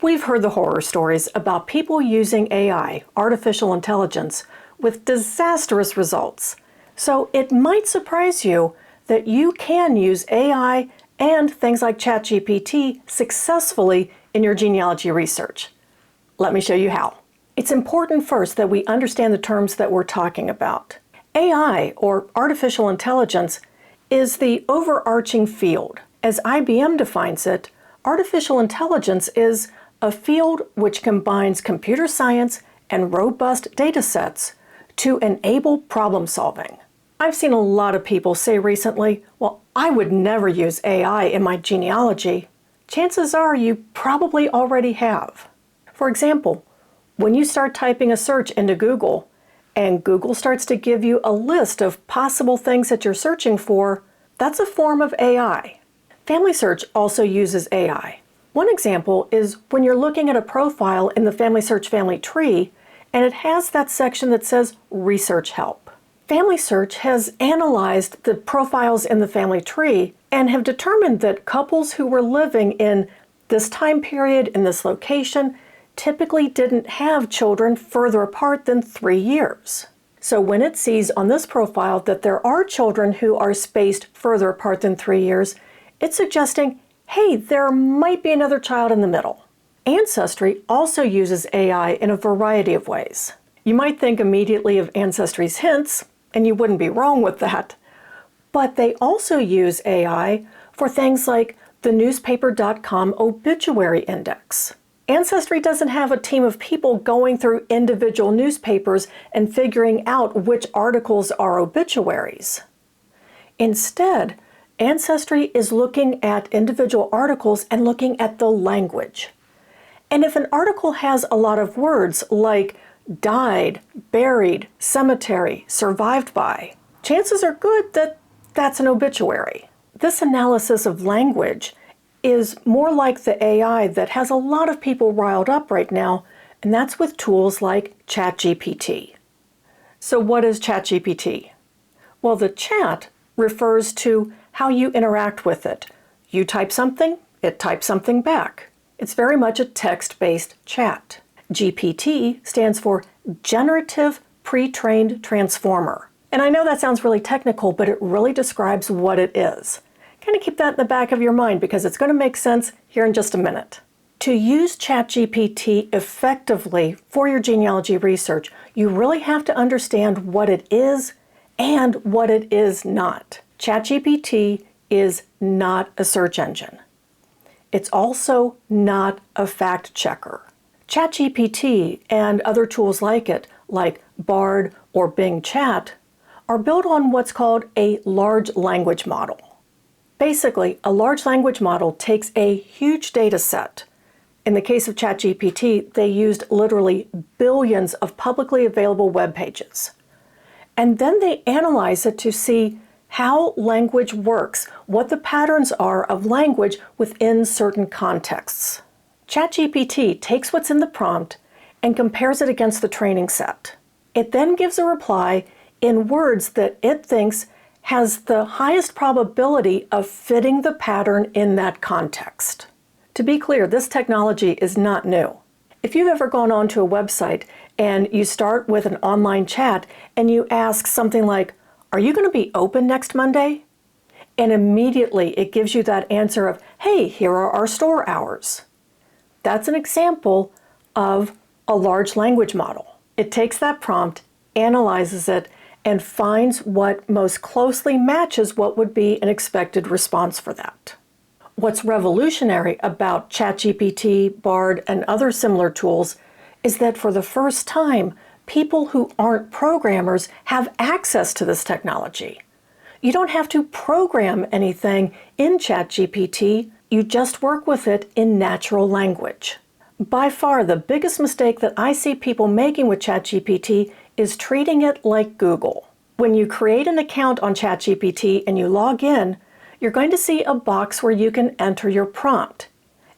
We've heard the horror stories about people using AI, artificial intelligence, with disastrous results. So it might surprise you that you can use AI and things like ChatGPT successfully in your genealogy research. Let me show you how. It's important first that we understand the terms that we're talking about. AI, or artificial intelligence, is the overarching field. As IBM defines it, artificial intelligence is a field which combines computer science and robust data sets to enable problem solving. I've seen a lot of people say recently, well, I would never use AI in my genealogy. Chances are you probably already have. For example, when you start typing a search into Google, and Google starts to give you a list of possible things that you're searching for, that's a form of AI. Family Search also uses AI. One example is when you're looking at a profile in the Family Search family tree, and it has that section that says Research Help. Family Search has analyzed the profiles in the family tree and have determined that couples who were living in this time period in this location typically didn't have children further apart than 3 years. So when it sees on this profile that there are children who are spaced further apart than 3 years, it's suggesting, hey, there might be another child in the middle. Ancestry also uses AI in a variety of ways. You might think immediately of Ancestry's hints, and you wouldn't be wrong with that. But they also use AI for things like the newspaper.com obituary index. Ancestry doesn't have a team of people going through individual newspapers and figuring out which articles are obituaries. Instead, Ancestry is looking at individual articles and looking at the language. And if an article has a lot of words like died, buried, cemetery, survived by, chances are good that that's an obituary. This analysis of language is more like the AI that has a lot of people riled up right now, and that's with tools like ChatGPT. So what is ChatGPT? Well, the chat refers to how you interact with it. You type something, it types something back. It's very much a text-based chat. GPT stands for Generative Pre-trained Transformer. And I know that sounds really technical, but it really describes what it is. Kind of keep that in the back of your mind because it's going to make sense here in just a minute. To use ChatGPT effectively for your genealogy research, you really have to understand what it is and what it is not. ChatGPT is not a search engine. It's also not a fact checker. ChatGPT and other tools like it, like Bard or Bing Chat, are built on what's called a large language model. Basically, a large language model takes a huge data set. In the case of ChatGPT, they used literally billions of publicly available web pages. And then they analyze it to see how language works, what the patterns are of language within certain contexts. ChatGPT takes what's in the prompt and compares it against the training set. It then gives a reply in words that it thinks has the highest probability of fitting the pattern in that context. To be clear, this technology is not new. If you've ever gone onto a website and you start with an online chat and you ask something like, "Are you going to be open next Monday?" And immediately it gives you that answer of, "Hey, here are our store hours." That's an example of a large language model. It takes that prompt, analyzes it, and finds what most closely matches what would be an expected response for that. What's revolutionary about ChatGPT, Bard, and other similar tools is that for the first time, people who aren't programmers have access to this technology. You don't have to program anything in ChatGPT, you just work with it in natural language. By far, the biggest mistake that I see people making with ChatGPT is treating it like Google. When you create an account on ChatGPT and you log in, you're going to see a box where you can enter your prompt.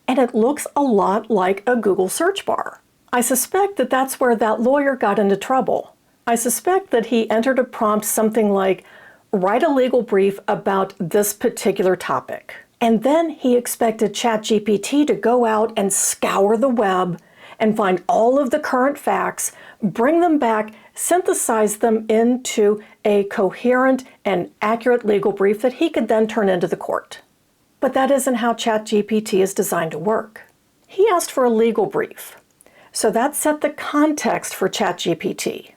And it looks a lot like a Google search bar. I suspect that that's where that lawyer got into trouble. I suspect that he entered a prompt something like, "Write a legal brief about this particular topic." And then he expected ChatGPT to go out and scour the web and find all of the current facts, bring them back, synthesize them into a coherent and accurate legal brief that he could then turn into the court. But that isn't how ChatGPT is designed to work. He asked for a legal brief. So that set the context for ChatGPT.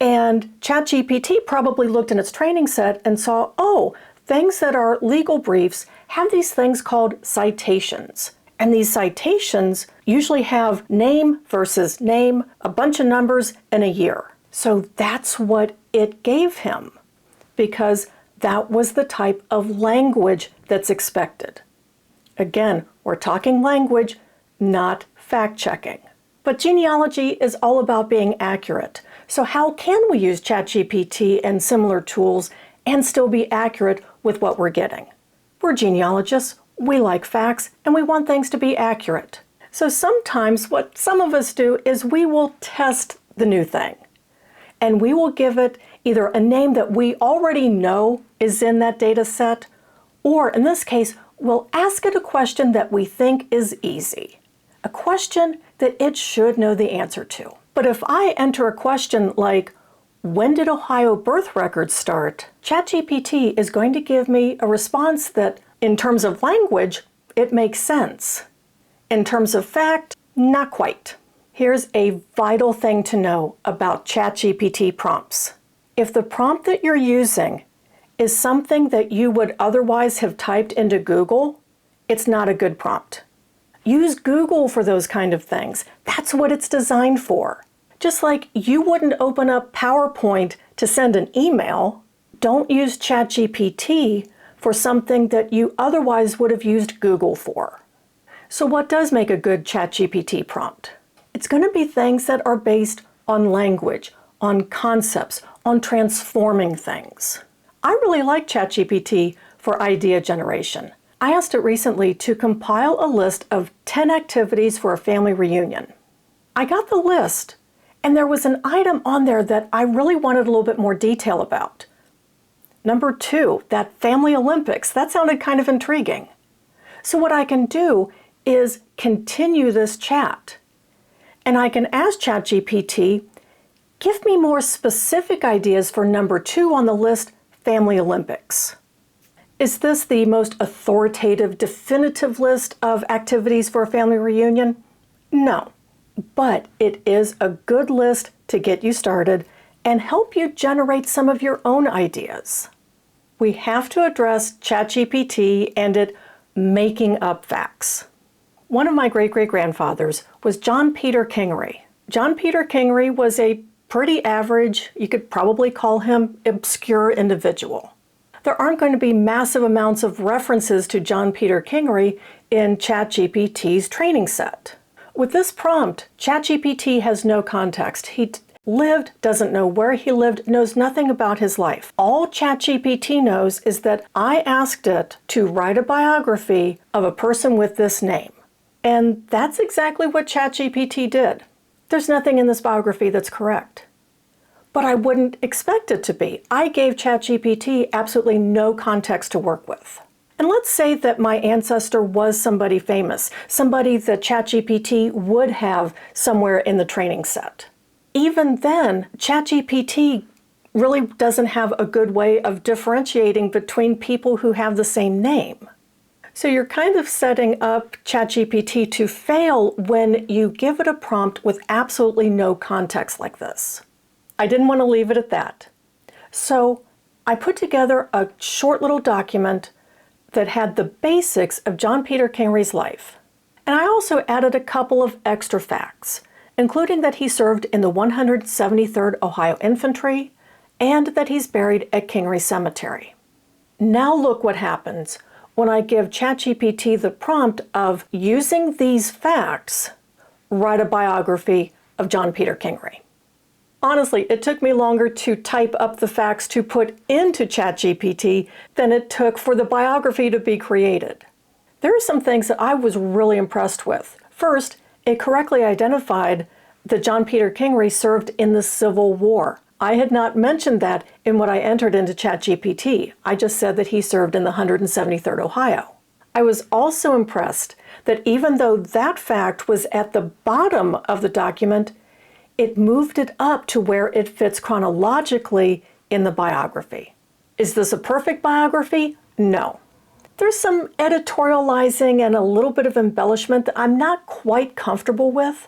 And ChatGPT probably looked in its training set and saw, oh, things that are legal briefs have these things called citations. And these citations usually have name versus name, a bunch of numbers, and a year. So that's what it gave him, because that was the type of language that's expected. Again, we're talking language, not fact-checking. But genealogy is all about being accurate. So how can we use ChatGPT and similar tools and still be accurate with what we're getting? We're genealogists, we like facts, and we want things to be accurate. So sometimes what some of us do is we will test the new thing. And we will give it either a name that we already know is in that data set, or in this case, we'll ask it a question that we think is easy. A question that it should know the answer to. But if I enter a question like, when did Ohio birth records start? ChatGPT is going to give me a response that, in terms of language, it makes sense. In terms of fact, not quite. Here's a vital thing to know about ChatGPT prompts. If the prompt that you're using is something that you would otherwise have typed into Google, it's not a good prompt. Use Google for those kind of things. That's what it's designed for. Just like you wouldn't open up PowerPoint to send an email, don't use ChatGPT for something that you otherwise would have used Google for. So what does make a good ChatGPT prompt? It's going to be things that are based on language, on concepts, on transforming things. I really like ChatGPT for idea generation. I asked it recently to compile a list of 10 activities for a family reunion. I got the list, and there was an item on there that I really wanted a little bit more detail about. Number 2, that family Olympics, that sounded kind of intriguing. So what I can do is continue this chat. And I can ask ChatGPT, give me more specific ideas for number 2 on the list, family Olympics. Is this the most authoritative, definitive list of activities for a family reunion? No, but it is a good list to get you started and help you generate some of your own ideas. We have to address ChatGPT and it making up facts. One of my great-great-grandfathers was John Peter Kingery. John Peter Kingery was a pretty average, you could probably call him obscure individual. There aren't going to be massive amounts of references to John Peter Kingery in ChatGPT's training set. With this prompt, ChatGPT has no context. He lived, doesn't know where he lived, knows nothing about his life. All ChatGPT knows is that I asked it to write a biography of a person with this name. And that's exactly what ChatGPT did. There's nothing in this biography that's correct. But I wouldn't expect it to be. I gave ChatGPT absolutely no context to work with. And let's say that my ancestor was somebody famous, somebody that ChatGPT would have somewhere in the training set. Even then, ChatGPT really doesn't have a good way of differentiating between people who have the same name. So you're kind of setting up ChatGPT to fail when you give it a prompt with absolutely no context like this. I didn't want to leave it at that. So I put together a short little document that had the basics of John Peter Kingery's life. And I also added a couple of extra facts, including that he served in the 173rd Ohio Infantry and that he's buried at Kingery Cemetery. Now look what happens when I give ChatGPT the prompt of, using these facts, write a biography of John Peter Kingery. Honestly, it took me longer to type up the facts to put into ChatGPT than it took for the biography to be created. There are some things that I was really impressed with. First, it correctly identified that John Peter Kingery served in the Civil War. I had not mentioned that in what I entered into ChatGPT. I just said that he served in the 173rd Ohio. I was also impressed that even though that fact was at the bottom of the document, it moved it up to where it fits chronologically in the biography. Is this a perfect biography? No. There's some editorializing and a little bit of embellishment that I'm not quite comfortable with.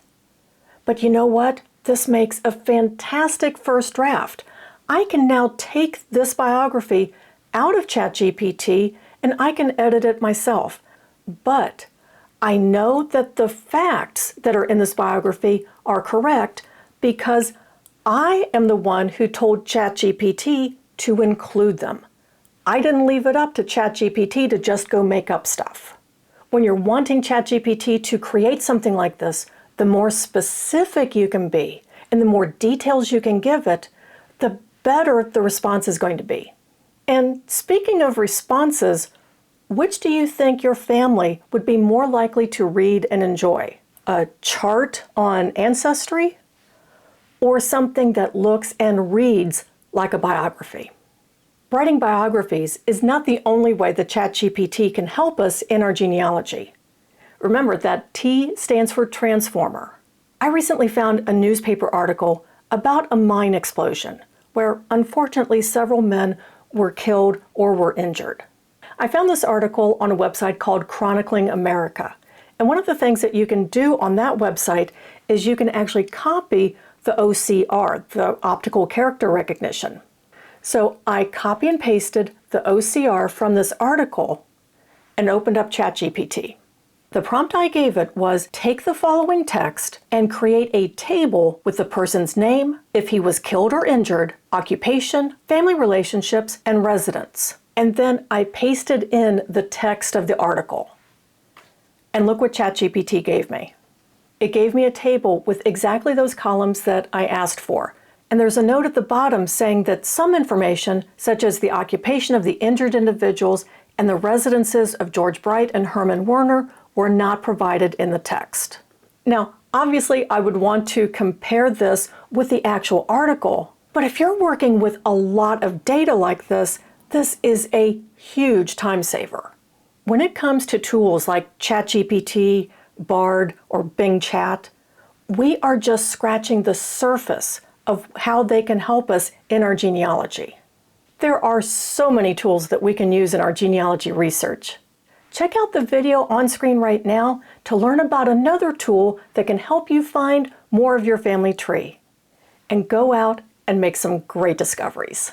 But you know what? This makes a fantastic first draft. I can now take this biography out of ChatGPT and I can edit it myself. But I know that the facts that are in this biography are correct because I am the one who told ChatGPT to include them. I didn't leave it up to ChatGPT to just go make up stuff. When you're wanting ChatGPT to create something like this, the more specific you can be and the more details you can give it, the better the response is going to be. And speaking of responses, which do you think your family would be more likely to read and enjoy? A chart on ancestry or something that looks and reads like a biography? Writing biographies is not the only way that ChatGPT can help us in our genealogy. Remember that T stands for transformer. I recently found a newspaper article about a mine explosion where unfortunately several men were killed or were injured. I found this article on a website called Chronicling America. And one of the things that you can do on that website is you can actually copy the OCR, the optical character recognition. So I copy and pasted the OCR from this article and opened up ChatGPT. The prompt I gave it was take the following text and create a table with the person's name, if he was killed or injured, occupation, family relationships, and residence. And then I pasted in the text of the article. And look what ChatGPT gave me. It gave me a table with exactly those columns that I asked for. And there's a note at the bottom saying that some information, such as the occupation of the injured individuals and the residences of George Bright and Herman Werner, were not provided in the text. Now, obviously, I would want to compare this with the actual article, but if you're working with a lot of data like this, this is a huge time saver. When it comes to tools like ChatGPT, Bard, or Bing Chat, we are just scratching the surface of how they can help us in our genealogy. There are so many tools that we can use in our genealogy research. Check out the video on screen right now to learn about another tool that can help you find more of your family tree. And go out and make some great discoveries.